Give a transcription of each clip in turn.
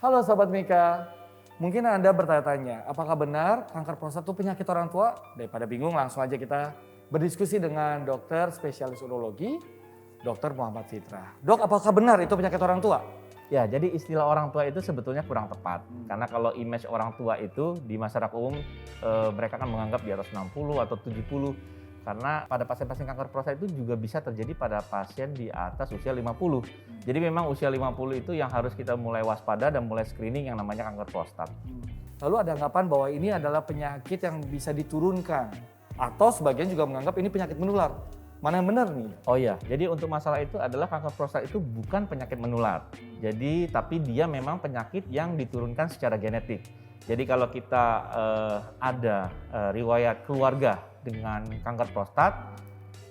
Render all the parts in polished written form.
Halo Sobat Mika, mungkin Anda bertanya-tanya, apakah benar kanker prostat itu penyakit orang tua? Daripada bingung, langsung aja kita berdiskusi dengan dokter spesialis urologi, Dr. Muhammad Fitra. Dok, apakah benar itu penyakit orang tua? Ya, jadi istilah orang tua itu sebetulnya kurang tepat. Karena kalau image orang tua itu di masyarakat umum mereka kan menganggap di atas 60 atau 70. Karena pada pasien-pasien kanker prostat itu juga bisa terjadi pada pasien di atas usia 50. Jadi memang usia 50 itu yang harus kita mulai waspada dan mulai screening yang namanya kanker prostat. Lalu ada anggapan bahwa ini adalah penyakit yang bisa diturunkan. Atau sebagian juga menganggap ini penyakit menular. Mana yang benar nih? Oh iya, jadi untuk masalah itu adalah kanker prostat itu bukan penyakit menular. Jadi tapi dia memang penyakit yang diturunkan secara genetik. Jadi kalau kita ada riwayat keluarga dengan kanker prostat,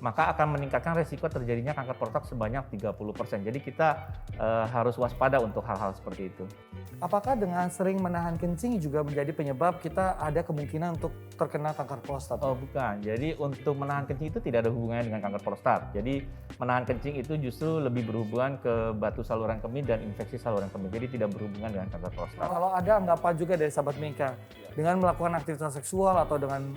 maka akan meningkatkan resiko terjadinya kanker prostat sebanyak 30%. Jadi kita harus waspada untuk hal-hal seperti itu. Apakah dengan sering menahan kencing juga menjadi penyebab kita ada kemungkinan untuk terkena kanker prostat? Oh bukan, jadi untuk menahan kencing itu tidak ada hubungannya dengan kanker prostat. Jadi menahan kencing itu justru lebih berhubungan ke batu saluran kemih dan infeksi saluran kemih. Jadi tidak berhubungan dengan kanker prostat. Kalau ada anggapan juga dari sahabat Mika, dengan melakukan aktivitas seksual atau dengan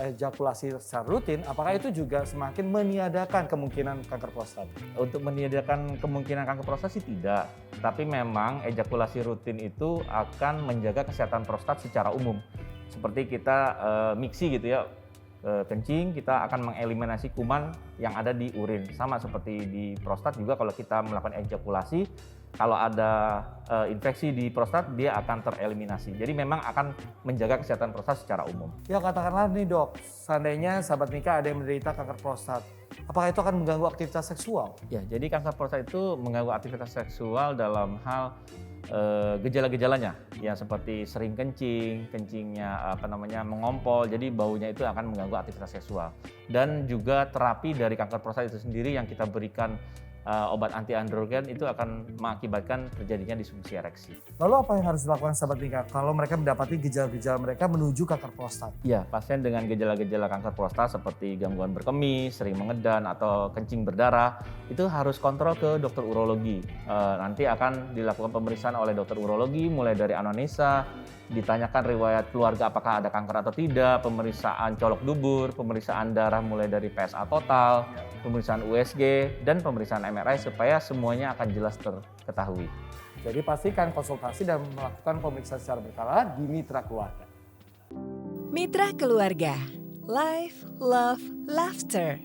ejakulasi secara rutin, apakah itu juga semakin meniadakan kemungkinan kanker prostat? Untuk meniadakan kemungkinan kanker prostat sih tidak. Tapi memang ejakulasi rutin itu akan menjaga kesehatan prostat secara umum. Seperti kita mixi gitu ya, kencing kita akan mengeliminasi kuman yang ada di urin. Sama seperti di prostat juga kalau kita melakukan ejakulasi, kalau ada infeksi di prostat dia akan tereliminasi. Jadi memang akan menjaga kesehatan prostat secara umum. Ya katakanlah nih dok, seandainya sahabat Mika ada yang menderita kanker prostat, apakah itu akan mengganggu aktivitas seksual? Ya, jadi kanker prostat itu mengganggu aktivitas seksual dalam hal gejala-gejalanya, ya seperti sering kencing, kencingnya mengompol, jadi baunya itu akan mengganggu aktivitas seksual. Dan juga terapi dari kanker prostat itu sendiri yang kita berikan obat anti androgen itu akan mengakibatkan terjadinya disfungsi ereksi. Lalu apa yang harus dilakukan sahabat Mika kalau mereka mendapati gejala-gejala mereka menuju kanker prostat? Ya, pasien dengan gejala-gejala kanker prostat seperti gangguan berkemih, sering mengedan atau kencing berdarah, itu harus kontrol ke dokter urologi. Nanti akan dilakukan pemeriksaan oleh dokter urologi mulai dari anamnesa, ditanyakan riwayat keluarga apakah ada kanker atau tidak, pemeriksaan colok dubur, pemeriksaan darah mulai dari PSA total, pemeriksaan USG, dan pemeriksaan MRI supaya semuanya akan jelas terketahui. Jadi pastikan konsultasi dan melakukan pemeriksaan secara berkala di Mitra Keluarga. Mitra Keluarga, Life, Love, Laughter.